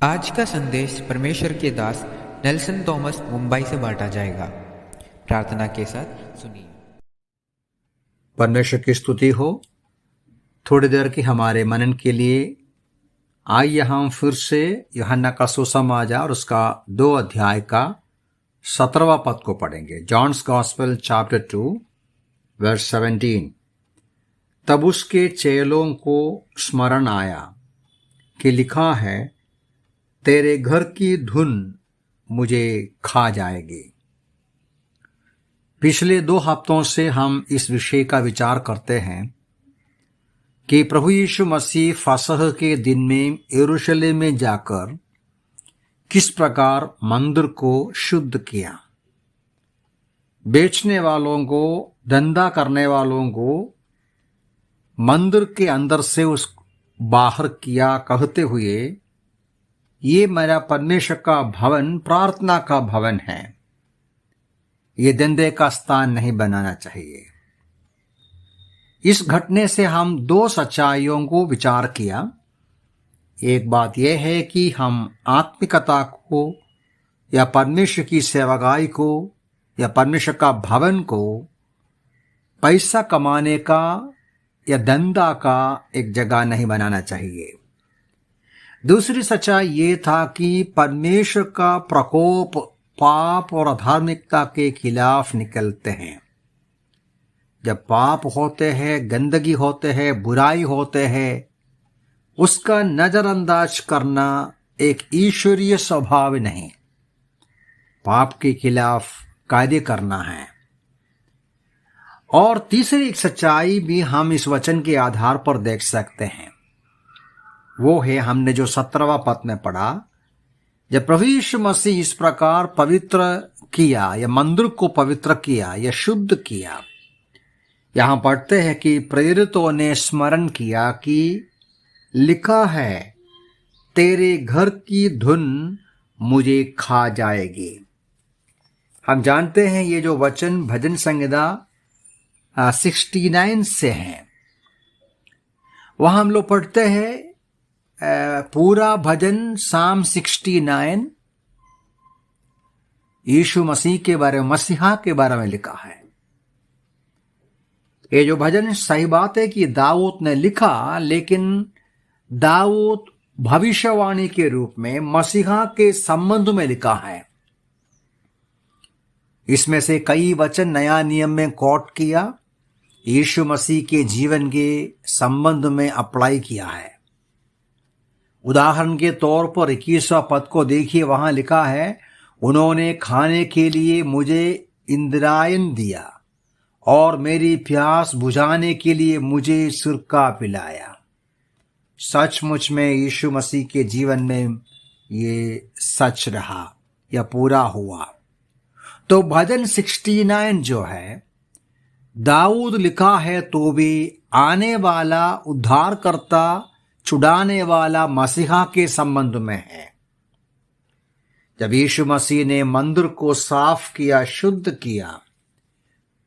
आज का संदेश परमेश्वर के दास नेल्सन थॉमस मुंबई से बांटा जाएगा। प्रार्थना के साथ सुनिए। परमेश्वर की स्तुति हो। थोड़ी देर की हमारे मनन के लिए आइए हम फिर से यूहन्ना का सुसमाचार और उसका 2 अध्याय का 17वां पद को पढ़ेंगे। John's gospel chapter 2 verse 17। तब उसके चेलों को स्मरण आया कि लिखा है, तेरे घर की धुन मुझे खा जाएगी। पिछले 2 हफ्तों से हम इस विषय का विचार करते हैं कि प्रभु यीशु मसीह फसह के दिन में यरूशलेम में जाकर किस प्रकार मंदिर को शुद्ध किया, बेचने वालों को, धंधा करने वालों को मंदिर के अंदर से उस बाहर किया, कहते हुए ये मेरा परमेश्वर का भवन प्रार्थना का भवन है, ये धंधे का स्थान नहीं बनाना चाहिए। इस घटने से हम 2 सच्चाइयों को विचार किया। एक बात यह है कि हम आत्मिकता को या परमेश्वर की सेवकाई को या परमेश्वर का भवन को पैसा कमाने का या धंधा का एक जगह नहीं बनाना चाहिए। दूसरी सच्चाई ये था कि परमेश्वर का प्रकोप पाप और अधार्मिकता के खिलाफ निकलते हैं। जब पाप होते हैं, गंदगी होते हैं, बुराई होते हैं, उसका नजरअंदाज करना एक ईश्वरीय स्वभाव नहीं, पाप के खिलाफ कार्य करना है। और तीसरी एक सच्चाई भी हम इस वचन के आधार पर देख सकते हैं, वो है हमने जो 17वां पद में पढ़ा, जब प्रभु यीशु मसीह इस प्रकार पवित्र किया या मंदिर को पवित्र किया या शुद्ध किया, यहां पढ़ते हैं कि प्रेरितों ने स्मरण किया कि लिखा है, तेरे घर की धुन मुझे खा जाएगी। हम जानते हैं ये जो वचन भजन संहिता 69 से है। वहां हम लोग पढ़ते हैं पूरा भजन साम 69 यीशु मसीह के बारे में, मसीहा के बारे में लिखा है। ये जो भजन सही बात है कि दाऊद ने लिखा, लेकिन दाऊद भविष्यवाणी के रूप में मसीहा के संबंध में लिखा है। इसमें से कई वचन नया नियम में कोट किया, यीशु मसीह के जीवन के संबंध में अप्लाई किया है। उदाहरण के तौर पर 21वां पद को देखिए, वहां लिखा है, उन्होंने खाने के लिए मुझे इंद्रायण दिया और मेरी प्यास बुझाने के लिए मुझे सिरका पिलाया। सचमुच में यीशु मसीह के जीवन में ये सच रहा या पूरा हुआ। तो भजन 69 जो है दाऊद लिखा है, तो भी आने वाला उद्धारकर्ता, छुड़ाने वाला मसीहा के संबंध में है। जब यीशु मसीह ने मंदिर को साफ किया, शुद्ध किया,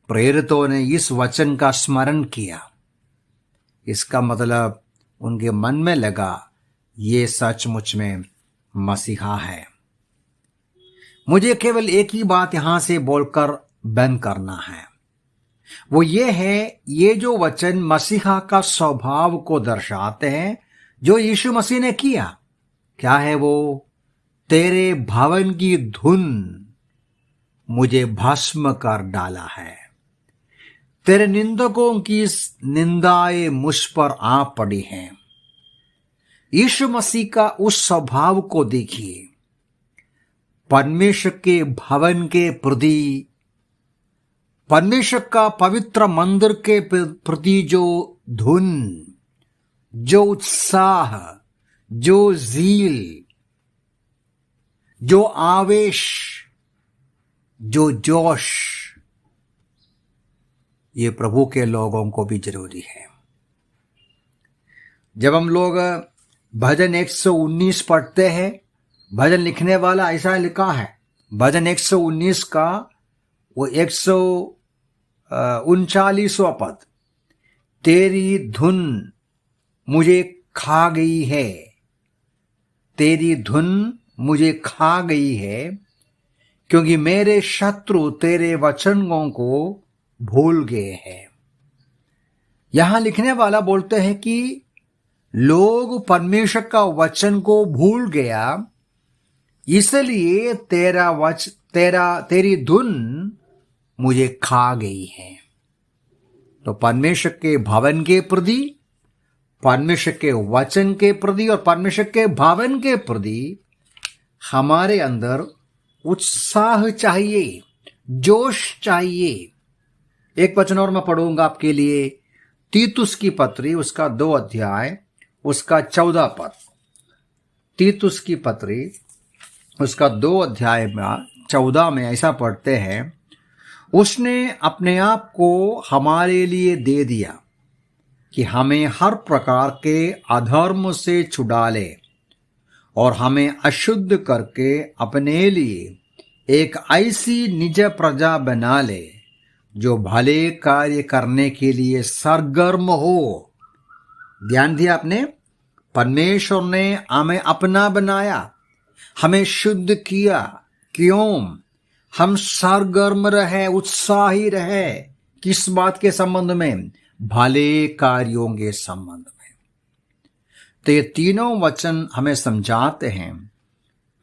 प्रेरितों ने इस वचन का स्मरण किया। इसका मतलब उनके मन में लगा, ये सचमुच में मसीहा है। मुझे केवल एक ही बात यहां से बोलकर बंद करना है, वो ये है, ये जो वचन मसीहा का स्वभाव को दर्शाते हैं जो यीशु मसीह ने किया। क्या है वो? तेरे भवन की धुन मुझे भस्म कर डाला है, तेरे निंदकों की निंदाएं मुझ पर आ पड़ी हैं। यीशु मसीह का उस स्वभाव को देखिए, परमेश्वर के भवन के प्रति, परमेश्वर का पवित्र मंदिर के प्रति जो धुन, जो उत्साह, जो जील, जो आवेश, जो जोश, ये प्रभु के लोगों को भी जरूरी है। जब हम लोग भजन 119 पढ़ते हैं, भजन लिखने वाला ऐसा लिखा है, भजन 119 का वो 139वां पद, तेरी धुन मुझे खा गई है, तेरी धुन मुझे खा गई है, क्योंकि मेरे शत्रु तेरे वचनों को भूल गए हैं। यहां लिखने वाला बोलते हैं कि लोग परमेश्वर का वचन को भूल गया, इसलिए तेरी धुन मुझे खा गई है। तो परमेश्वर के भवन के प्रति, परमेश्वर के वचन के प्रति और परमेश्वर के भवन के प्रति हमारे अंदर उत्साह चाहिए, जोश चाहिए। एक वचन और मैं पढ़ूंगा आपके लिए, तीतुस की पत्री उसका 2 अध्याय उसका 14 पद। तीतुस की पत्री उसका 2 अध्याय में 14 में ऐसा पढ़ते हैं, उसने अपने आप को हमारे लिए दे दिया कि हमें हर प्रकार के अधर्म से छुड़ा ले और हमें अशुद्ध करके अपने लिए एक ऐसी निज प्रजा बना ले जो भले कार्य करने के लिए सरगर्म हो। ध्यान दिया आपने, परमेश्वर ने हमें अपना बनाया, हमें शुद्ध किया। क्यों? हम सरगर्म रहे, उत्साही रहे। किस बात के संबंध में? भले कार्यों के संबंध में। तो ये तीनों वचन हमें समझाते हैं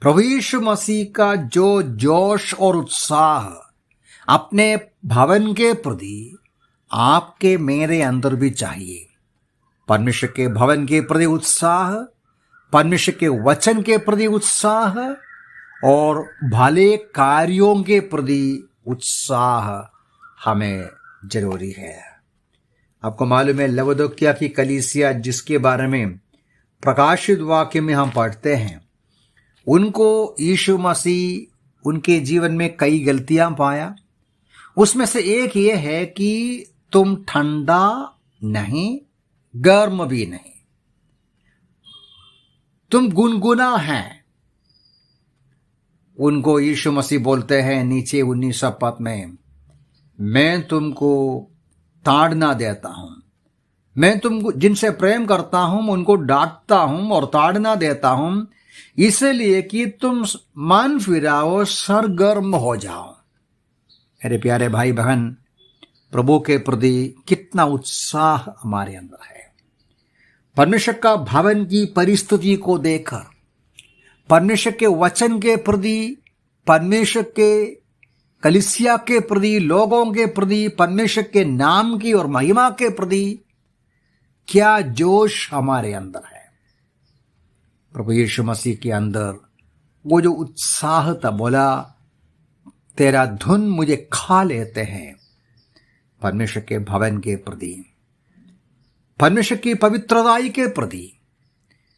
प्रभु यीशु मसीह का जो जोश और उत्साह अपने भवन के प्रति आपके मेरे अंदर भी चाहिए। परमेश्वर के भवन के प्रति उत्साह, परमेश्वर के वचन के प्रति उत्साह और भले कार्यों के प्रति उत्साह हमें जरूरी है। आपको मालूम है लवोदिकिया की कलीसिया जिसके बारे में प्रकाशित वाक्य में हम पढ़ते हैं, उनको यीशु मसीह उनके जीवन में कई गलतियां पाया। उसमें से एक ये है कि तुम ठंडा नहीं, गर्म भी नहीं, तुम गुनगुना है। उनको यीशु मसीह बोलते हैं नीचे 19 पद में, मैं तुमको ताड़ना देता हूं, मैं तुमको जिनसे प्रेम करता हूं उनको डांटता हूं और ताड़ना देता हूं, इसलिए कि तुम मन फिराओ, सरगर्म हो जाओ। मेरे प्यारे भाई बहन, प्रभु के प्रति कितना उत्साह हमारे अंदर है। परमेश्वर का भवन की परिस्थिति को देखकर, परमेश्वर के वचन के प्रति, परमेश्वर के कलीसिया के प्रति, लोगों के प्रति, परमेश्वर के नाम की और महिमा के प्रति क्या जोश हमारे अंदर है। प्रभु यीशु मसीह के अंदर वो जो उत्साह था, बोला तेरा धुन मुझे खा लेते हैं। परमेश्वर के भवन के प्रति, परमेश्वर की पवित्रताई के प्रति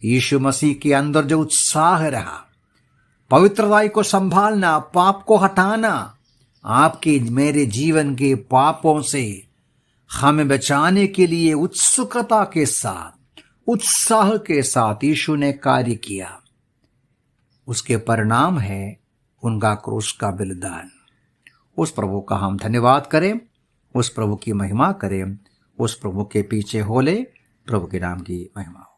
यीशु मसीह के अंदर जो उत्साह रहा, पवित्रताई को संभालना, पाप को हटाना, आपके मेरे जीवन के पापों से हमें बचाने के लिए उत्सुकता के साथ, उत्साह के साथ यीशु ने कार्य किया। उसके परिणाम है उनका क्रूस का बलिदान। उस प्रभु का हम धन्यवाद करें, उस प्रभु की महिमा करें, उस प्रभु के पीछे हो ले, प्रभु के नाम की महिमा।